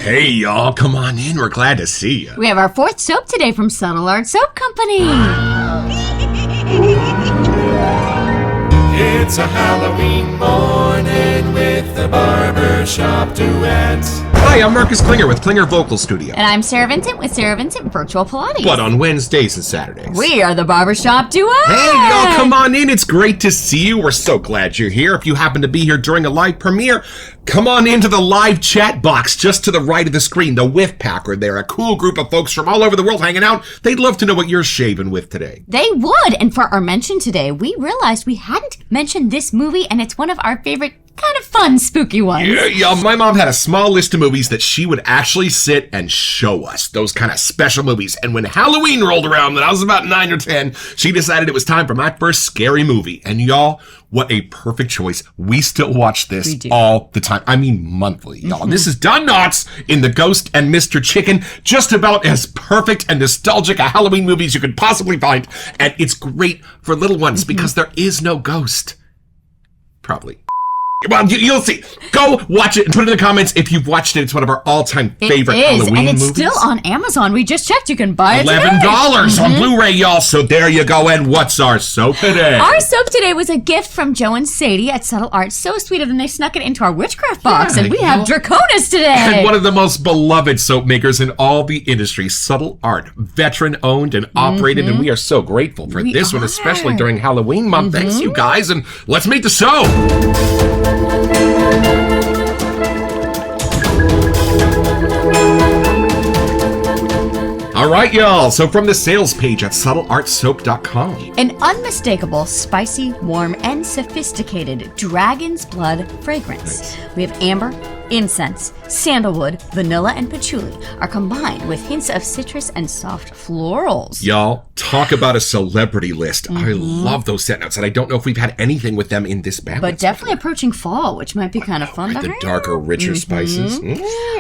Hey, y'all, come on in. We're glad to see you. We have our fourth soap today from Subtle Art Soap Company. It's a Halloween morning with the Barbershop Duet. Hi, I'm Marcus Klinger with Klinger Vocal Studio. And I'm Sarah Vincent with Sarah Vincent Virtual Pilates. But on Wednesdays and Saturdays. We are the Barbershop Duet. Hey, y'all, come on in. It's great to see you. We're so glad you're here. If you happen to be here during a live premiere, come on into the live chat box just to the right of the screen. The Whiff Packer there, a cool group of folks from all over the world hanging out. They'd love to know what you're shaving with today. They would. And for our mention today, we realized we hadn't mentioned this movie, and it's one of our favorite kind of fun, spooky ones. Yeah, my mom had a small list of movies that she would actually sit and show us, those kind of special movies. And when Halloween rolled around, when I was about 9 or 10, she decided it was time for my first scary movie. And y'all, what a perfect choice. We still watch this all the time. I mean, monthly, y'all. Mm-hmm. This is Don Knotts in The Ghost and Mr. Chicken. Just about as perfect and nostalgic a Halloween movie as you could possibly find. And it's great for little ones because there is no ghost. Probably. Well, you'll see. Go watch it and put it in the comments if you've watched it. It's one of our all-time favorite Halloween movies. And it's still on Amazon. We just checked. You can buy it today. $11 on Blu-ray, y'all. So there you go. And what's our soap today? Our soap today was a gift from Joe and Sadie at Subtle Art. So sweet of them. They snuck it into our witchcraft box. And we have Draconis today. And one of the most beloved soap makers in all the industry, Subtle Art. Veteran-owned and operated. And we are so grateful for this one, especially during Halloween month. Thanks, you guys. And let's meet the soap. All right, y'all. So from the sales page at subtleartsoap.com. An unmistakable, spicy, warm, and sophisticated dragon's blood fragrance. Nice. We have amber, incense, sandalwood, vanilla, and patchouli are combined with hints of citrus and soft florals. Y'all, talk about a celebrity list. I love those scent notes, and I don't know if we've had anything with them in this balance. But definitely approaching fall, which might be kind of fun. The darker, richer spices.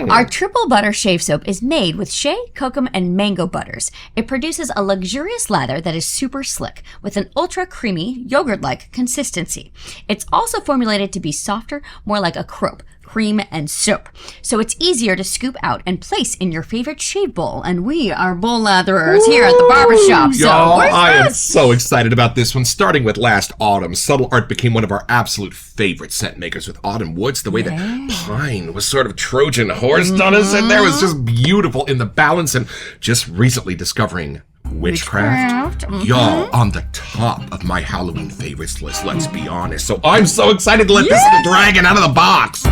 Our triple butter shave soap is made with shea, kokum, and mango butters. It produces a luxurious lather that is super slick with an ultra creamy, yogurt-like consistency. It's also formulated to be softer, more like a crope, cream, and soap. So it's easier to scoop out and place in your favorite shave bowl. And we are bowl latherers here at the Barbershop. So y'all, I am so excited about this one. Starting with last autumn, Subtle Art became one of our absolute favorite scent makers with Autumn Woods. The way that pine was sort of Trojan horsed on us, and there was just beautiful in the balance. And just recently discovering Witchcraft. Y'all, on the top of my Halloween favorites list, let's be honest. So I'm so excited to let this dragon out of the box.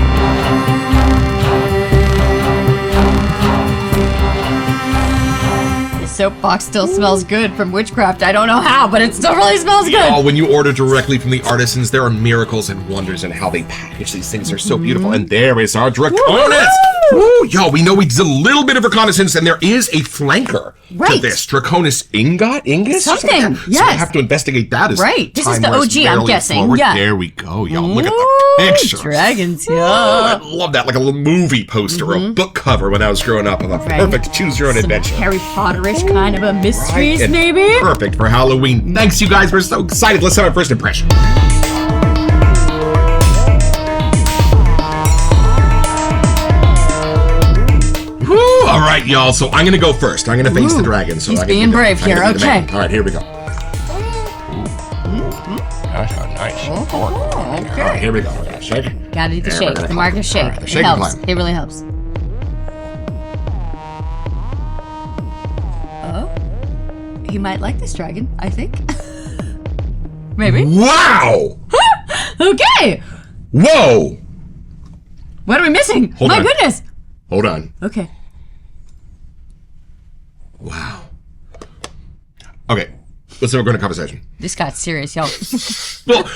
The soap box still smells good from Witchcraft. I don't know how, but it still really smells good. Oh, when you order directly from the artisans, there are miracles and wonders in how they package these things. They're so beautiful. And there is our Draconis. Woo! Yo, we know we did a little bit of reconnaissance, and there is a flanker to this. Draconis Ingus? Something, yes. So we have to investigate that as This is the OG, I'm guessing. Forward. Yeah. There we go, y'all. Look at the picture. Dragons, I love that. Like a little movie poster or a book cover when I was growing up of a perfect choose-your-own-adventure. Harry Potter-ish kind of a mysteries, maybe? Perfect for Halloween. Thanks, you guys. We're so excited. Let's have our first impression. All right, y'all. So I'm going to go first. I'm going to face the dragon. So he's being brave here. Okay. All right, here we go. That's how nice. Okay. All right, here we go. We're shake it. Gotta do the shake. The Marcus shake. Right, it helps. It really helps. Oh. He might like this dragon, I think. Maybe. Wow. Okay. Whoa. What are we missing? Hold My on. goodness. Hold on. Okay. Wow. Okay, let's have a good conversation. This got serious, y'all. Well,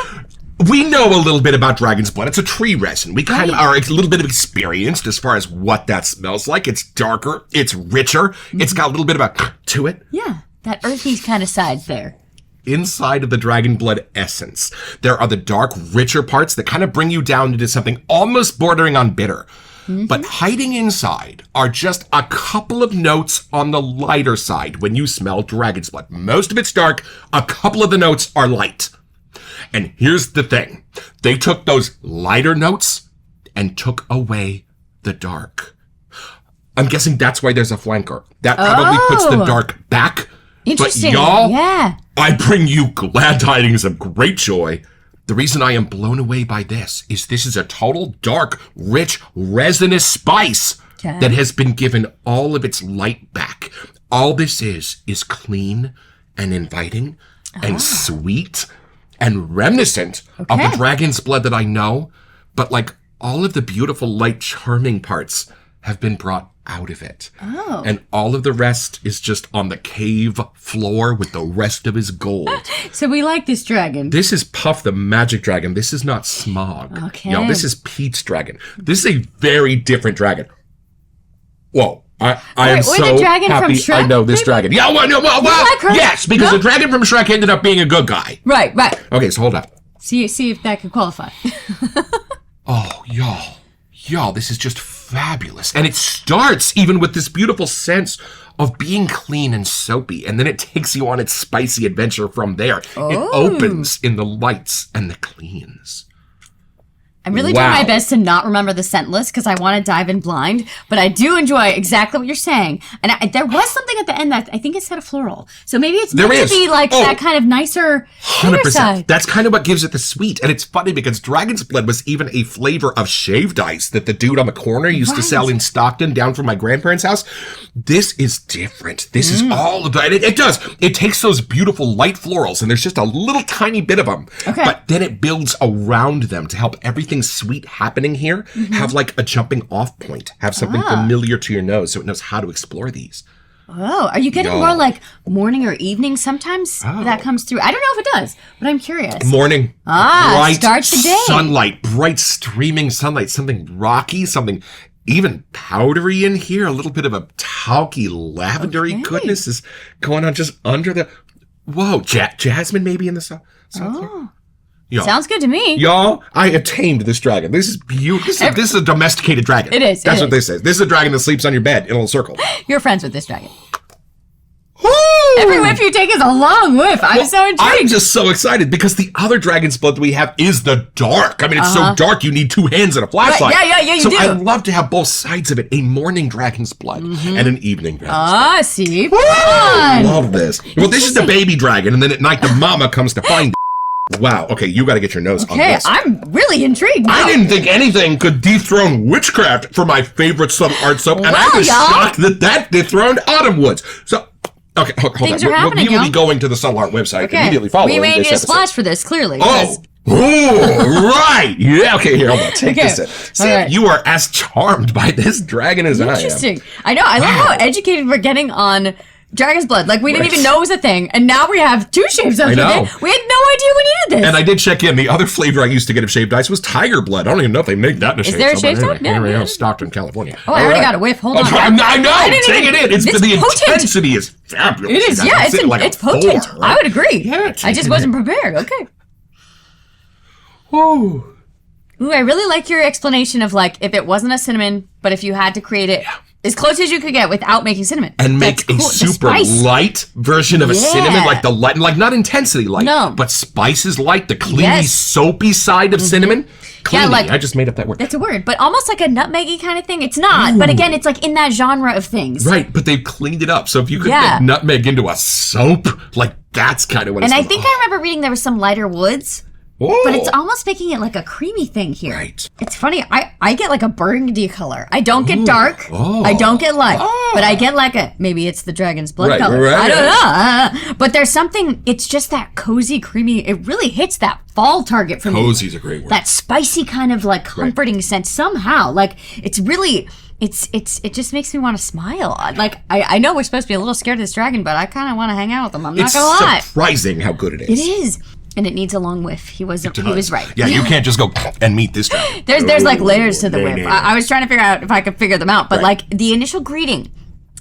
we know a little bit about dragon's blood. It's a tree resin. We kind of are a little bit of experienced as far as what that smells like. It's darker. It's richer. It's got a little bit of a to it. Yeah, that earthy kind of side there. Inside of the dragon blood essence, there are the dark, richer parts that kind of bring you down into something almost bordering on bitter. But hiding inside are just a couple of notes on the lighter side when you smell dragon's blood. Most of it's dark. A couple of the notes are light. And here's the thing. They took those lighter notes and took away the dark. I'm guessing that's why there's a flanker. That probably puts the dark back. Interesting. But y'all, yeah. I bring you glad tidings of great joy. The reason I am blown away by this is a total dark, rich, resinous spice that has been given all of its light back. All this is clean and inviting and sweet and reminiscent of the dragon's blood that I know, but like all of the beautiful, light, charming parts have been brought out of it. Oh. And all of the rest is just on the cave floor with the rest of his gold. So we like this dragon. This is Puff the Magic Dragon. This is not Smog. Okay. Yo, this is Pete's dragon. This is a very different dragon. Whoa. I am so the dragon happy from Shrek, I know this dragon. Yeah, well, like her? Yes, because the dragon from Shrek ended up being a good guy. Right. Okay, so hold up. See if that could qualify. Oh, y'all, this is just fabulous. And it starts even with this beautiful sense of being clean and soapy, and then it takes you on its spicy adventure from there. It opens in the lights and the cleans. I'm really doing my best to not remember the scent list because I want to dive in blind, but I do enjoy exactly what you're saying. And there was something at the end that I think it said a floral. So maybe it's meant to be like that kind of nicer 100%. side. That's kind of what gives it the sweet. And it's funny because Dragon's Blood was even a flavor of shaved ice that the dude on the corner used to sell in Stockton down from my grandparents' house. This is different. This is all of that. It does. It takes those beautiful light florals, and there's just a little tiny bit of them. Okay. But then it builds around them to help everything sweet happening here have like a jumping off point, have something familiar to your nose so it knows how to explore these. Oh, are you getting more like morning or evening sometimes that comes through? I don't know if it does, but I'm curious. Morning. Bright starts the day. Sunlight, bright streaming sunlight, something rocky, something even powdery in here. A little bit of a talky lavendery goodness is going on just under the... Whoa, jasmine maybe in the south. Yo, sounds good to me. Y'all, I have tamed this dragon. This is beautiful. This is a domesticated dragon. It is. That's what they say. This is a dragon that sleeps on your bed in a little circle. You're friends with this dragon. Woo! Every whiff you take is a long whiff. I'm so intrigued. I'm just so excited because the other dragon's blood that we have is the dark. I mean, it's so dark you need 2 hands and a flashlight. Right. Yeah, you do. So I love to have both sides of it, a morning dragon's blood and an evening dragon's blood. See? I love this. Well, this is the baby dragon, and then at night the mama comes to find it. Wow. Okay, you got to get your nose on this. I'm really intrigued now. I didn't think anything could dethrone witchcraft for my favorite subtle art soap, and I was shocked that dethroned Autumn Woods. So, okay, hold Things on. Are happening, we will be going to the Subtle Art website immediately following we may this need a episode. splash for this, clearly. Oh, right. Yeah, okay, here, hold on. Take this in. See, you are as charmed by this dragon as I am. Interesting. I know. I love how educated we're getting on Dragon's Blood. Like, we didn't even know it was a thing. And now we have 2 shaved ice with it. We had no idea we needed this. And I did check in. The other flavor I used to get of shaved ice was tiger blood. I don't even know if they make that in a shaved Is there a shaved ice? Yeah, Stockton, California. Oh, I already got a whiff. Hold on. I know. Take it in. It's the potent. intensity is fabulous. It is. Yeah, it's potent. 4, right? I would agree. Yeah, I just wasn't prepared. Okay. Ooh, I really like your explanation of like if it wasn't a cinnamon, but if you had to create it as close as you could get without making cinnamon. And make a super light version of a cinnamon, like the light, like not intensity light, but spices light, the cleany, soapy side of cinnamon. Cleany, like, I just made up that word. That's a word, but almost like a nutmeggy kind of thing. It's not, but again, it's like in that genre of things. Right, but they've cleaned it up. So if you could make nutmeg into a soap, like that's kind of what it's I think I remember reading there was some lighter woods. But it's almost making it like a creamy thing here. Right. It's funny. I get like a burgundy color. I don't get dark. I don't get light. But I get like maybe it's the dragon's blood color. I don't know. But there's something, it's just that cozy, creamy, it really hits that fall target for me. Cozy's a great word. That spicy kind of like comforting scent somehow. Like it's really... it just makes me want to smile. Like I know we're supposed to be a little scared of this dragon, but I kind of want to hang out with him. I'm not gonna lie. It's surprising how good it is. It is. And it needs a long whiff. He was right. Yeah, you can't just go and meet this dragon. There's like layers to the whiff. I was trying to figure out if I could figure them out, but like the initial greeting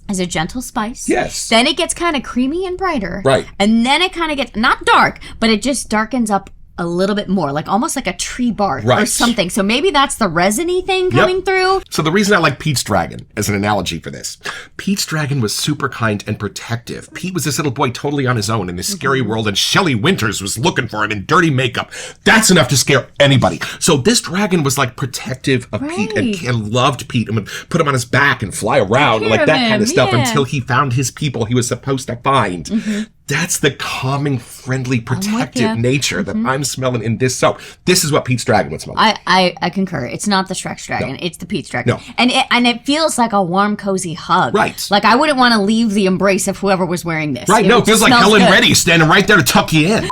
is a gentle spice. Yes. Then it gets kind of creamy and brighter. Right. And then it kind of gets not dark, but it just darkens up a little bit more, like almost like a tree bark or Right. something. So maybe that's the resiny thing coming through. So the reason I like Pete's dragon as an analogy for this, Pete's dragon was super kind and protective. Pete was this little boy totally on his own in this scary world, and Shelley Winters was looking for him in dirty makeup. That's enough to scare anybody. So this dragon was like protective of Pete and loved Pete and would put him on his back and fly around and like that kind of stuff until he found his people he was supposed to find. That's the calming, friendly, protective nature that I'm smelling in this soap. This is what Pete's dragon would smell like. I concur. It's not the Shrek's dragon. No. It's the Pete's dragon. No. And it feels like a warm, cozy hug. Right. Like I wouldn't want to leave the embrace of whoever was wearing this. Right, no, it feels like smells Helen good. Reddy standing right there to tuck you in.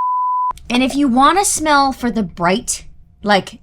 And if you want to smell for the bright, like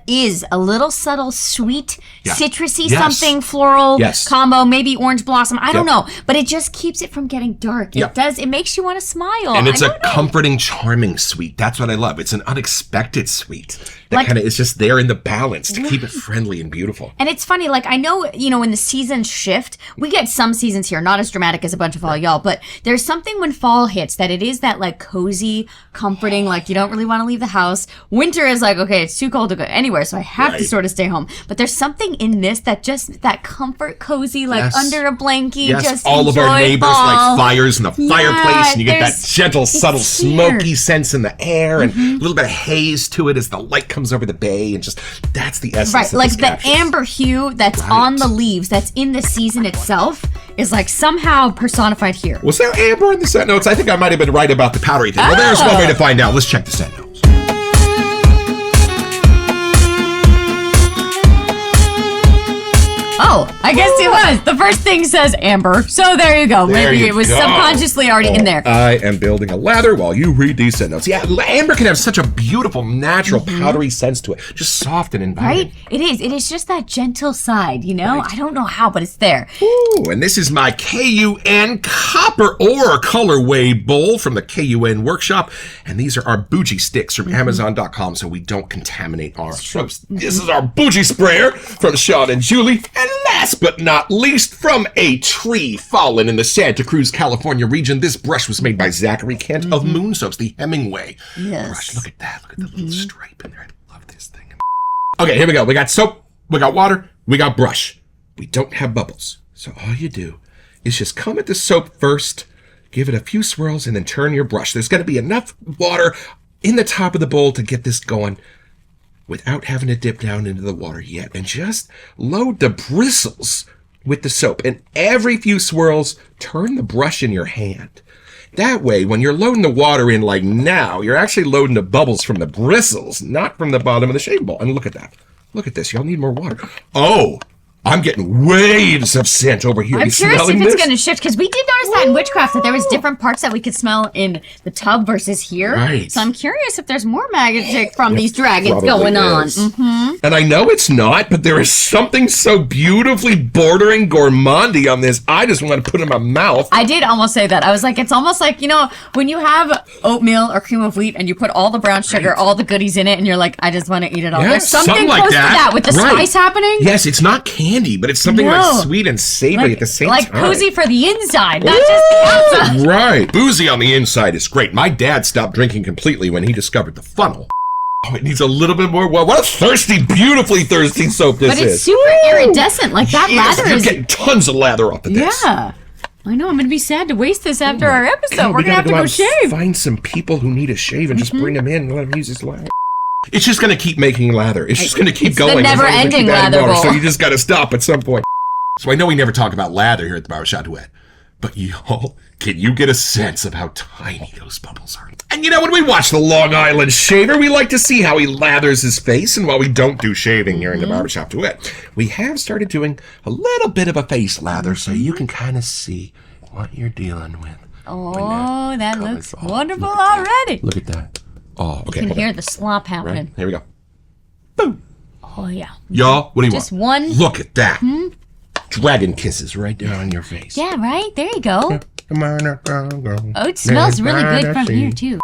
is a little subtle sweet, citrusy something, floral combo, maybe orange blossom. I don't know. But it just keeps it from getting dark. It makes you want to smile. And it's a comforting, charming sweet. That's what I love. It's an unexpected sweet. That kind of is just there in the balance to keep it friendly and beautiful. And it's funny, like I know, when the seasons shift, we get some seasons here, not as dramatic as a bunch of all y'all, but there's something when fall hits that it is that like cozy, comforting, like you don't really want to leave the house. Winter is like, okay, it's too cold to go anywhere, so I have to sort of stay home. But there's something in this that just, that comfort, cozy, like under a blanket, just all of our neighbors fall. like fires in the fireplace, and you get that gentle, subtle, smoky sense in the air, and a little bit of haze to it as the light comes over the bay, and just, that's the essence. Right, that like this the captures. amber hue that's on the leaves, that's in the season itself, is like somehow personified here. Was there amber in the set notes? I think I might have been right about the powdery thing. Well, there's one way to find out. Let's check the set notes. Oh, I guess it was. The first thing says amber. So there you go. Maybe it was subconsciously already in there. I am building a lather while you read these set notes. Yeah, amber can have such a beautiful, natural, powdery sense to it. Just soft and inviting. Right? It is. It is just that gentle side, I don't know how, but it's there. Ooh, and this is my KUN Copper Ore Colorway Bowl from the KUN Workshop. And these are our bougie sticks from Amazon.com so we don't contaminate our soaps. This is our bougie sprayer from Sean and Julie. And last but not least, from a tree fallen in the Santa Cruz, California region, this brush was made by Zachary Kent of Moon Soaps, the Hemingway brush. Look at that. Look at the little stripe in there. I love this thing. Okay, here we go. We got soap, we got water, we got brush. We don't have bubbles. So all you do is just come at the soap first, give it a few swirls, and then turn your brush. There's going to be enough water in the top of the bowl to get this going without having to dip down into the water yet. And just load the bristles with the soap. And every few swirls, turn the brush in your hand. That way, when you're loading the water in like now, you're actually loading the bubbles from the bristles, not from the bottom of the shaving bowl. And look at that. Look at this. Y'all need more water. Oh, I'm getting waves of scent over here. I'm curious if it's going to shift, because we did notice that in Witchcraft that there was different parts that we could smell in the tub versus here. Right. So I'm curious if there's more magic from these dragons going on. And I know it's not, but there is something so beautifully bordering gourmandy on this. I just want to put it in my mouth. I did almost say that. I was like, it's almost like, when you have oatmeal or cream of wheat and you put all the brown sugar, all the goodies in it, and you're like, I just want to eat it all. Yeah, There's something like close to that with the spice happening. Yes, it's not candy, but it's something like sweet and savory at the same time. Like cozy for the inside, not just the outside. Right. Boozy on the inside is great. My dad stopped drinking completely when he discovered the funnel. Oh, it needs a little bit more. Well, what a thirsty, beautifully thirsty soap this is. But it's super iridescent. Like that lather You're is... getting tons of lather off of this. Yeah. I know. I'm going to be sad to waste this after our episode. We're going to have to go shave. Find some people who need a shave and just bring them in and let them use this lather. It's just going to keep making lather. It's just going to keep going. The never-ending lather bowl. So you just got to stop at some point. So I know we never talk about lather here at the Barbershop Duet, but y'all, can you get a sense of how tiny those bubbles are? And when we watch the Long Island Shaver, we like to see how he lathers his face. And while we don't do shaving here in the Barbershop Duet, we have started doing a little bit of a face lather so you can kind of see what you're dealing with. Oh, that looks wonderful already. Look at that. Oh, okay. You can hear the slop happening. Right, here we go. Boom. Oh, yeah. Y'all, what do you Just want? one. Look at that. Dragon kisses right there on your face. Yeah, right? There you go. Come on, girl. Oh, it smells really good from here, too.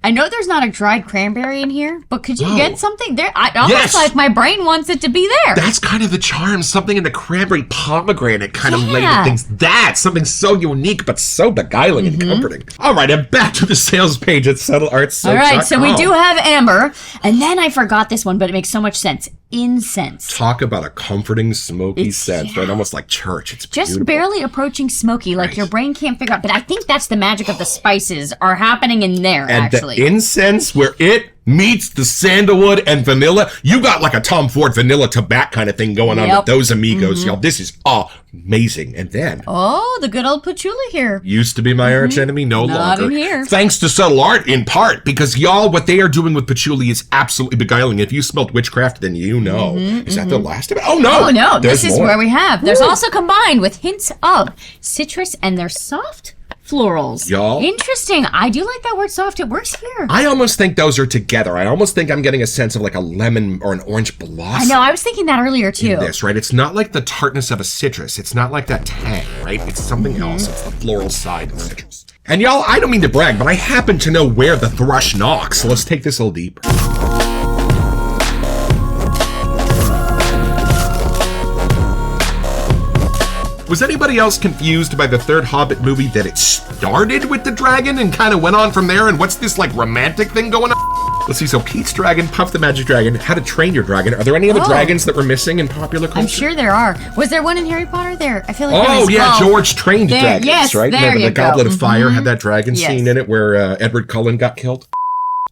I know there's not a dried cranberry in here, but could you get something there? Almost Yes. like my brain wants it to be there. That's kind of the charm. Something in the cranberry pomegranate kind of label Yeah. things. That's something so unique, but so beguiling and comforting. All right, and back to the sales page at SubtleArts. All right, so we do have amber, and then I forgot this one, but it makes so much sense. Incense. Talk about a comforting, smoky scent, yeah. right? Almost like church. It's Just beautiful. barely approaching smoky, like your brain can't figure out. But I think that's the magic of the spices are happening in there, And actually. the incense, where it meets the sandalwood and vanilla, you got like a Tom Ford vanilla tobacco kind of thing going on with those amigos, y'all. This is amazing. And then, oh, the good old patchouli here. used to be my arch enemy, no Not longer. in here. Thanks to subtle art, in part, because y'all, what they are doing with patchouli is absolutely beguiling. If you smelled witchcraft, then you know. Is that the last of it? Oh no! Oh, no, There's this is more. where we have. There's also combined with hints of citrus and their soft florals. Y'all. Interesting. I do like that word soft. It works here. I almost think those are together. I almost think I'm getting a sense of like a lemon or an orange I blossom. know. I was thinking that earlier, too. This, right? It's not like the tartness of a citrus. It's not like that tang, right? It's something Mm-hmm. else. It's the floral side of citrus. And y'all, I don't mean to brag, but I happen to know where the thrush knocks. So let's take this a little deeper. Was anybody else confused by the third Hobbit movie that it started with the dragon and kind of went on from there? And what's this like romantic thing going on? Let's see. So Pete's Dragon, Puff the Magic Dragon, How to Train Your Dragon. Are there any other dragons that were missing in popular culture? I'm sure there are. Was there one in Harry Potter there? I feel like there Oh, is. yeah, Well, George trained there- dragons, yes, right? there Remember you the Goblet go. of Fire had that dragon Yes. scene in it where Edward Cullen got killed?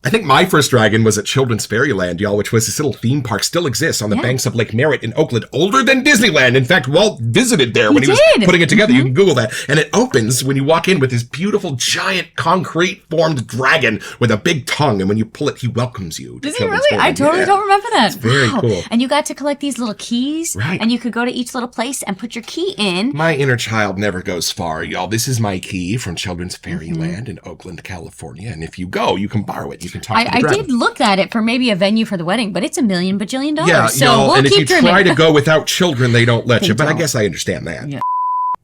I think my first dragon was at Children's Fairyland, y'all, which was this little theme park, still exists on the banks of Lake Merritt in Oakland, older than Disneyland. In fact, Walt visited there when he was did. putting it together. You can Google that. And it opens when you walk in with this beautiful, giant, concrete-formed dragon with a big tongue. And when you pull it, he welcomes you. Does he really? I totally don't remember that. very cool. And you got to collect these little keys. Right. And you could go to each little place and put your key in. My inner child never goes far, y'all. This is my key from Children's Fairyland in Oakland, California. And if you go, you can borrow it. You can talk to the I dragon. did look at it for maybe a venue for the wedding, but it's $1 million bajillion. Yeah, So y'all, we'll and if keep you dreaming. try to go without children, they don't let you. But I don't. guess I understand that. Yeah.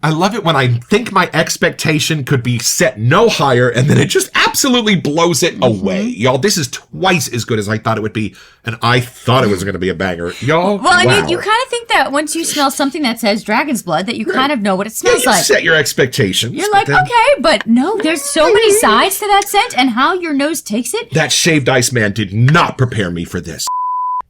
I love it when I think my expectation could be set no higher, and then it just absolutely blows it away. Y'all, this is twice as good as I thought it would be, and I thought it was going to be a banger. Y'all, Well, I wow. mean, you kind of think that once you smell something that says dragon's blood, that you kind of know what it Yeah, smells you like. set your expectations. You're but like, then okay, but no, there's so many sides to that scent, and how your nose takes it. That shaved ice man did not prepare me for this.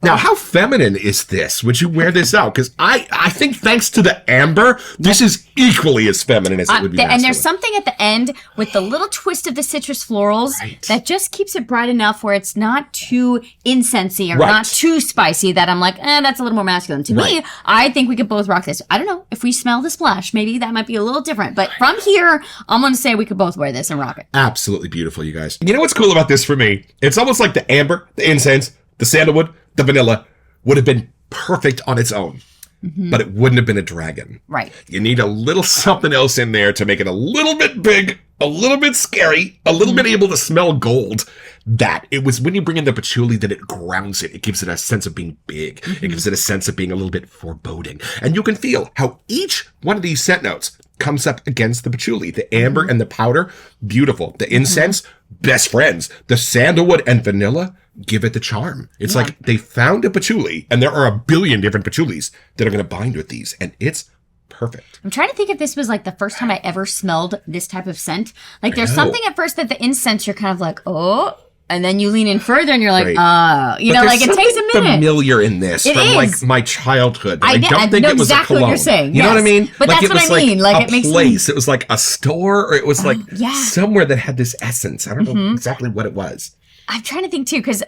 Now, how feminine is this? Would you wear this out? Because I think thanks to the amber, this is equally as feminine as it would be And there's masculine. something at the end with the little twist of the citrus florals Right. that just keeps it bright enough where it's not too incensey or Right. not too spicy that I'm like, that's a little more masculine. To me, Right. I think we could both rock this. I don't know. If we smell the splash, maybe that might be a little different. But from here, I'm going to say we could both wear this and rock it. Absolutely beautiful, you guys. You know what's cool about this for me? It's almost like the amber, the incense, the sandalwood, the vanilla would have been perfect on its own. But it wouldn't have been a dragon. Right. You need a little something else in there to make it a little bit big, a little bit scary, a little bit able to smell gold. That it was when you bring in the patchouli that it grounds it. It gives it a sense of being big. It gives it a sense of being a little bit foreboding. And you can feel how each one of these scent notes comes up against the patchouli. The amber and the powder, beautiful. The incense, best friends. The sandalwood and vanilla, give it the charm. It's like they found a patchouli, and there are a billion different patchoulis that are going to bind with these, and it's perfect. I'm trying to think if this was like the first time I ever smelled this type of scent. Like there's know. something at first that the incense, you're kind of like, oh, and then you lean in further and you're like, Right. you But know, there's like it takes a something minute. familiar in this It from is. like my childhood. I don't think know it was exactly a what cologne. you're saying, You know what I yes. mean? But like that's it what was I mean, like, a it makes me- place. It was like a store, or it was like yeah. somewhere that had this essence. I don't know exactly what it was. I'm trying to think too, because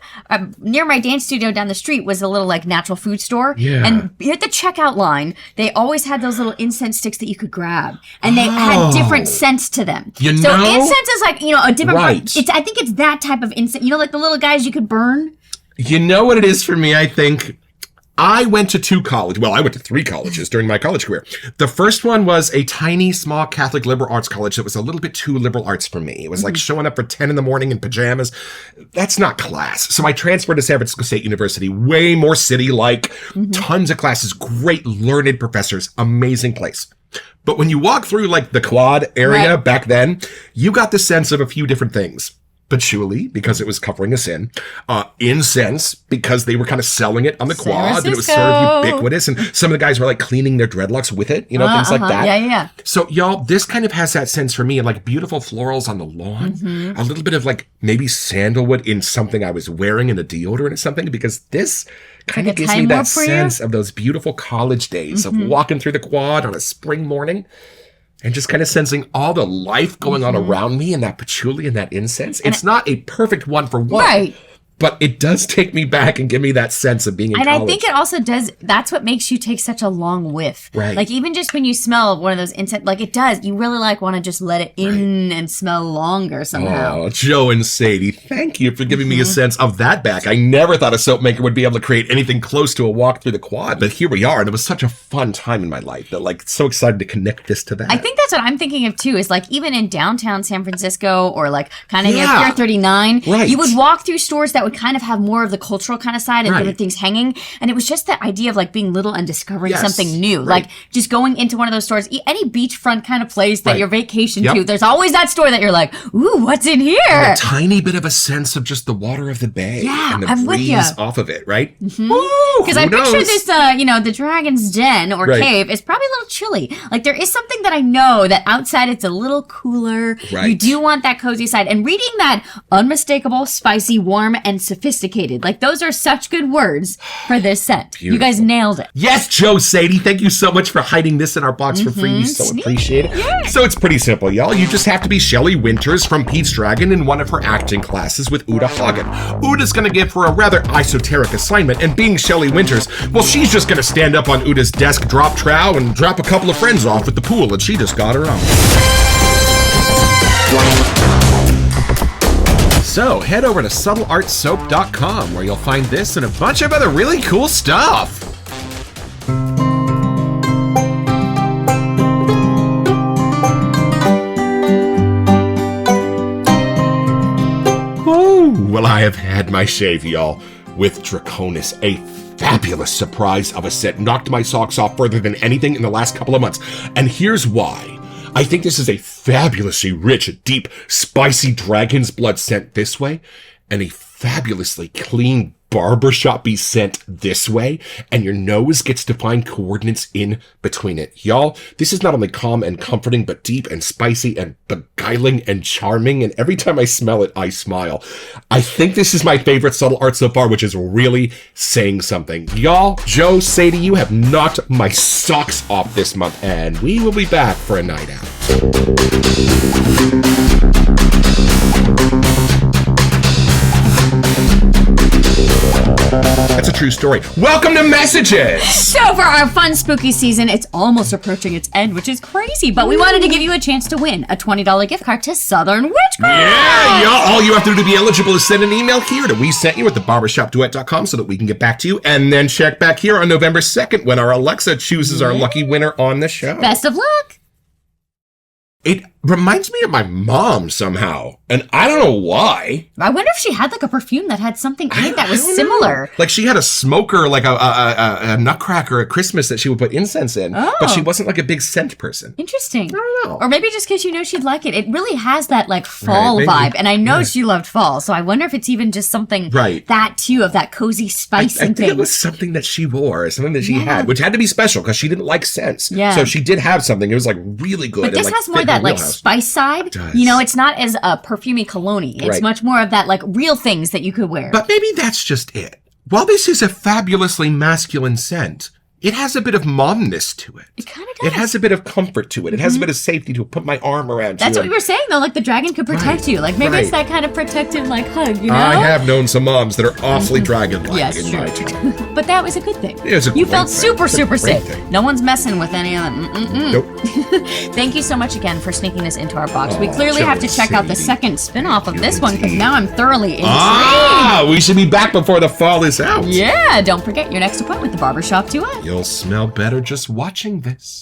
near my dance studio down the street was a little like natural food store. Yeah. And at the checkout line, they always had those little incense sticks that you could grab, and they had different scents to them. You so know? incense is like a different. Right. I think it's that type of incense. You know, like the little guys you could burn. You know what it is for me, I think? I went to I went to 3 colleges during my college career. The first one was a tiny, small Catholic liberal arts college that was a little bit too liberal arts for me. It was like showing up for 10 in the morning in pajamas. That's not class. So I transferred to San Francisco State University, way more city-like, tons of classes, great learned professors, amazing place. But when you walk through like the quad area Right. back then, you got the sense of a few different things. patchouli because it was covering a sin, incense because they were kind of selling it on the quad, and it was sort of ubiquitous, and some of the guys were like cleaning their dreadlocks with it, things like that. Yeah. So y'all, this kind of has that sense for me, and like beautiful florals on the lawn, a little bit of like maybe sandalwood in something I was wearing in a deodorant or something, because this kind of gives me that sense of those beautiful college days of walking through the quad on a spring morning. And just kind of sensing all the life going on around me and that patchouli and that incense. It's not a perfect one for one. Right. But it does take me back and give me that sense of being in college. And I think it also does, that's what makes you take such a long whiff. Right. Like even just when you smell one of those incense, like it does, you really like want to just let it in and smell longer somehow. Oh, Joe and Sadie, thank you for giving me a sense of that back. I never thought a soap maker would be able to create anything close to a walk through the quad, but here we are, and it was such a fun time in my life that like so excited to connect this to that. I think that's what I'm thinking of too, is like even in downtown San Francisco or like kind of near Pier 39, you would walk through stores that would kind of have more of the cultural kind of side and different things hanging. And it was just that idea of like being little and discovering something new. Like just going into one of those stores, any beachfront kind of place that you're vacation to, there's always that store that you're like, ooh, what's in here? And a tiny bit of a sense of just the water of the bay and the breeze off of it, right? Because I picture this, the Dragon's Den or cave is probably a little chilly. Like there is something that I know that outside it's a little cooler. You do want that cozy side. And reading that unmistakable, spicy, warm, and sophisticated. Like those are such good words for this scent. Beautiful. You guys nailed it. Yes, Joe, Sadie, thank you so much for hiding this in our box for free. We so appreciate it. Yes. So it's pretty simple, y'all. You just have to be Shelley Winters from Pete's Dragon in one of her acting classes with Uda Hagen. Uda's going to give her a rather esoteric assignment, and being Shelley Winters, well, she's just going to stand up on Uda's desk, drop trow, and drop a couple of friends off at the pool, and she just got her own. So, head over to subtleartsoap.com where you'll find this and a bunch of other really cool stuff. Well, I have had my shave, y'all, with Draconis, a fabulous surprise of a scent. Knocked my socks off further than anything in the last couple of months. And here's why. I think this is a fabulously rich, deep, spicy dragon's blood scent this way, and a fabulously clean barbershop-y scent this way, and your nose gets to find coordinates in between it. Y'all, this is not only calm and comforting, but deep and spicy and beguiling and charming, and every time I smell it, I smile. I think this is my favorite subtle art so far, which is really saying something. Y'all, Joe, Sadie, you have knocked my socks off this month, and we will be back for a night out. That's a true story. Welcome to Messages! So for our fun spooky season, it's almost approaching its end, which is crazy, but we wanted to give you a chance to win a $20 gift card to Southern Witchcraft! Yeah, y'all, all you have to do to be eligible is send an email here to WeSentYou at thebarbershopduet.com so that we can get back to you, and then check back here on November 2nd when our Alexa chooses our lucky winner on the show. Best of luck! It reminds me of my mom somehow, and I don't know why. I wonder if she had like a perfume that had something in it that was similar. Know. Like she had a smoker, like a nutcracker at Christmas that she would put incense in, but she wasn't like a big scent person. Interesting. I don't know. Or maybe just because you know she'd like it. It really has that like fall vibe, and I know she loved fall, so I wonder if it's even just something that too, of that cozy spice and I think it was something that she wore, something that she had, which had to be special because she didn't like scents. Yeah. So she did have something. It was like really good. But this has more that like spice side. You know, it's not as perfumey cologne-y. It's much more of that like real things that you could wear. But maybe that's just it. While this is a fabulously masculine scent, it has a bit of momness to it. It kind of does. It has a bit of comfort to it. It has a bit of safety to put my arm around you. That's what we were saying, though. Like, the dragon could protect you. Like, maybe it's that kind of protective, like, hug, you know? I have known some moms that are awfully dragon-like yes, in my time. But that was a good thing. It was a you felt super safe. Thing. No one's messing with any of them. Nope. Thank you so much again for sneaking this into our box. We clearly have to check out the second spin-off of this one, because now I'm thoroughly intrigued. We should be back before the fall is out. Yeah, don't forget your next appointment with the Barbershop Duet. You'll smell better just watching this.